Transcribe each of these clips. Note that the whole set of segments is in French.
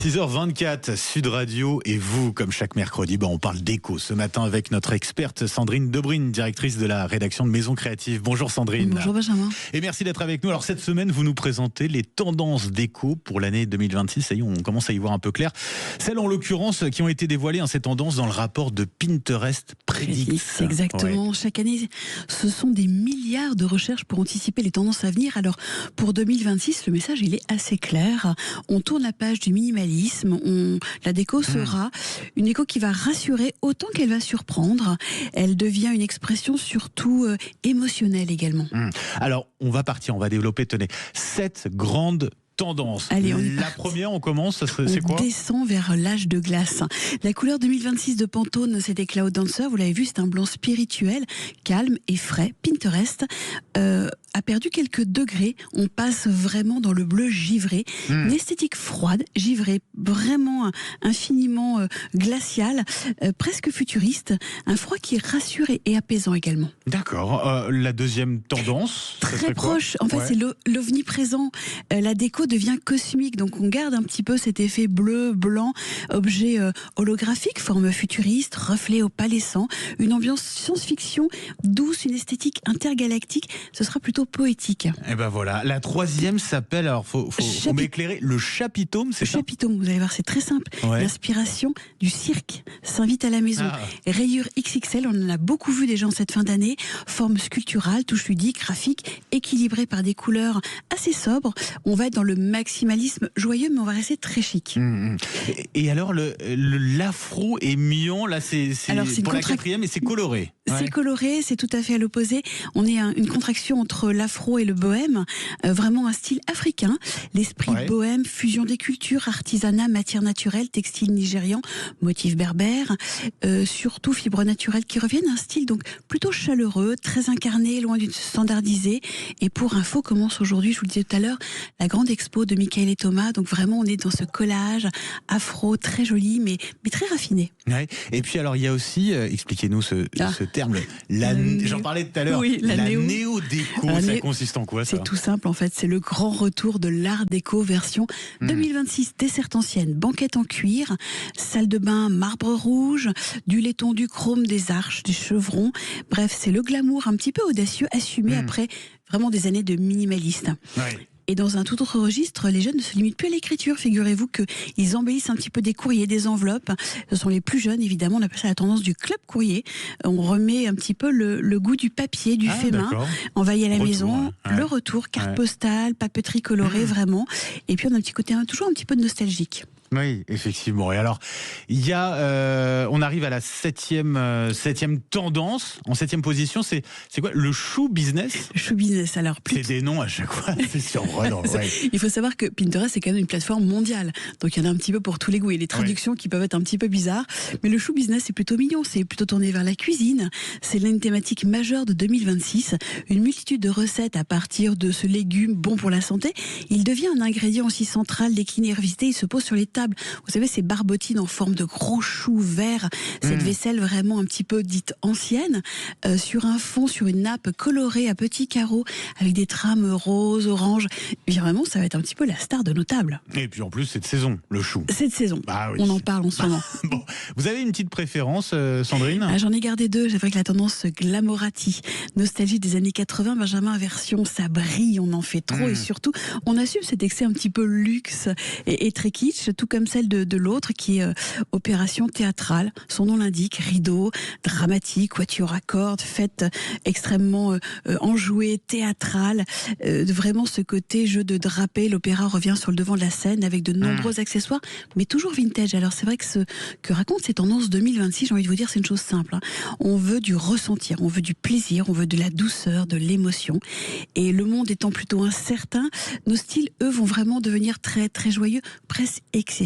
6h24, Sud Radio et vous, comme chaque mercredi, on parle déco ce matin avec notre experte Sandrine Debrine, directrice de la rédaction de Maison Créative. Bonjour Sandrine. Bonjour Benjamin. Et merci d'être avec nous. Alors cette semaine, vous nous présentez les tendances déco pour l'année 2026. Ça y est, on commence à y voir un peu clair. Celles en l'occurrence qui ont été dévoilées, ces tendances dans le rapport de Pinterest Predicts. Exactement. Ouais. Chaque année, ce sont des milliards de recherches pour anticiper les tendances à venir. Alors pour 2026, le message il est assez clair. On tourne la page du minimalisme. La déco sera une déco qui va rassurer autant qu'elle va surprendre. Elle devient une expression surtout émotionnelle également. Alors, on va développer, 7 grandes tendances. Allez, la première, on commence, c'est quoi ? On descend vers l'âge de glace. La couleur 2026 de Pantone, c'était Cloud Dancer. Vous l'avez vu, c'est un blanc spirituel, calme et frais. Pinterest a perdu quelques degrés. On passe vraiment dans le bleu givré. Une esthétique froide, givrée, vraiment infiniment glaciale, presque futuriste. Un froid qui rassure et apaisant également. D'accord. La deuxième tendance, très proche. En fait, c'est l'omniprésent. La déco devient cosmique, donc on garde un petit peu cet effet bleu, blanc, objet holographique, forme futuriste, reflet opalescent, une ambiance science-fiction douce, une esthétique intergalactique. Ce sera plutôt poétique. Et ben voilà. La troisième s'appelle, alors faut m'éclairer, le chapitome, c'est ça ? Le chapitome, vous allez voir, c'est très simple. Ouais. L'inspiration du cirque s'invite à la maison. Rayures XXL, on en a beaucoup vu déjà en cette fin d'année. Forme sculpturale, touche ludique, graphique, équilibrée par des couleurs assez sobres. On va être dans le maximalisme joyeux, mais on va rester très chic. Et alors, l'afro et mion, là, c'est pour la quatrième, et c'est coloré. C'est coloré, c'est tout à fait à l'opposé. On est une contraction entre l'afro et le bohème, vraiment un style africain. L'esprit bohème, fusion des cultures, artisanat, matière naturelle, textile nigérian, motifs berbères, surtout fibres naturelles qui reviennent. Un style donc plutôt chaleureux, très incarné, loin d'une standardisée. Et pour info, commence aujourd'hui, je vous le disais tout à l'heure, la grande expo de Michael et Thomas. Donc vraiment, on est dans ce collage afro très joli, mais très raffiné. Ouais. Et puis alors, il y a aussi, expliquez-nous ce terme, j'en parlais tout à l'heure, la néo-déco, ça consiste en quoi ça ? C'est tout simple en fait, c'est le grand retour de l'art déco version 2026, dessert ancienne, banquette en cuir, salle de bain marbre rouge, du laiton, du chrome, des arches, des chevrons, bref, c'est le glamour un petit peu audacieux, assumé après vraiment des années de minimaliste. Et dans un tout autre registre, les jeunes ne se limitent plus à l'écriture. Figurez-vous qu'ils embellissent un petit peu des courriers, des enveloppes. Ce sont les plus jeunes, évidemment. On appelle ça la tendance du club courrier. On remet un petit peu le goût du papier, du fait main. Envahi à la maison. Le retour, carte postale, papeterie colorée, vraiment. Et puis on a un petit côté toujours un petit peu de nostalgique. Oui, effectivement. Et alors, il y a, on arrive à la septième tendance. En 7e position, c'est quoi ? Le shoe business. Le shoe business. Alors, c'est des noms à chaque fois. C'est surprenant. Il faut savoir que Pinterest c'est quand même une plateforme mondiale. Donc il y en a un petit peu pour tous les goûts. Il y a les traductions qui peuvent être un petit peu bizarres. Mais le shoe business c'est plutôt mignon. C'est plutôt tourné vers la cuisine. C'est l'une thématique majeure de 2026. Une multitude de recettes à partir de ce légume bon pour la santé. Il devient un ingrédient aussi central, décliné et revisité. Il se pose sur les tables. Vous savez, ces barbotines en forme de gros choux verts, cette vaisselle vraiment un petit peu dite ancienne, sur un fond, sur une nappe colorée à petits carreaux, avec des trames roses, oranges. Et vraiment, ça va être un petit peu la star de nos tables. Et puis en plus, c'est de saison, le chou. C'est de saison. On en parle en ce moment. Bon, vous avez une petite préférence, Sandrine ? J'en ai gardé deux. C'est vrai que la tendance Glamorati, nostalgie des années 80, Benjamin, version ça brille, on en fait trop. Et surtout, on assume cet excès un petit peu luxe et très kitsch, tout comme celle de l'autre qui est opération théâtrale. Son nom l'indique, rideau, dramatique, quatuor à cordes, fête extrêmement enjouée, théâtrale. Vraiment ce côté jeu de drapé, l'opéra revient sur le devant de la scène avec de nombreux accessoires, mais toujours vintage. Alors c'est vrai que ce que racontent ces tendances 2026, j'ai envie de vous dire, c'est une chose simple. On veut du ressentir, on veut du plaisir, on veut de la douceur, de l'émotion. Et le monde étant plutôt incertain, nos styles, eux, vont vraiment devenir très, très joyeux, presque excessif.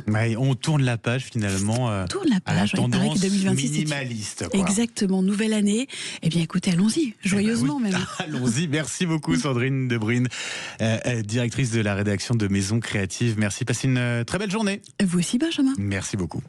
Ouais, on tourne la page finalement à la tendance 2026, minimaliste. Exactement, nouvelle année. Eh bien écoutez, allons-y, joyeusement même. Allons-y, merci beaucoup Sandrine Debrine, directrice de la rédaction de Maison Créative. Merci, passez une très belle journée. Vous aussi Benjamin. Merci beaucoup.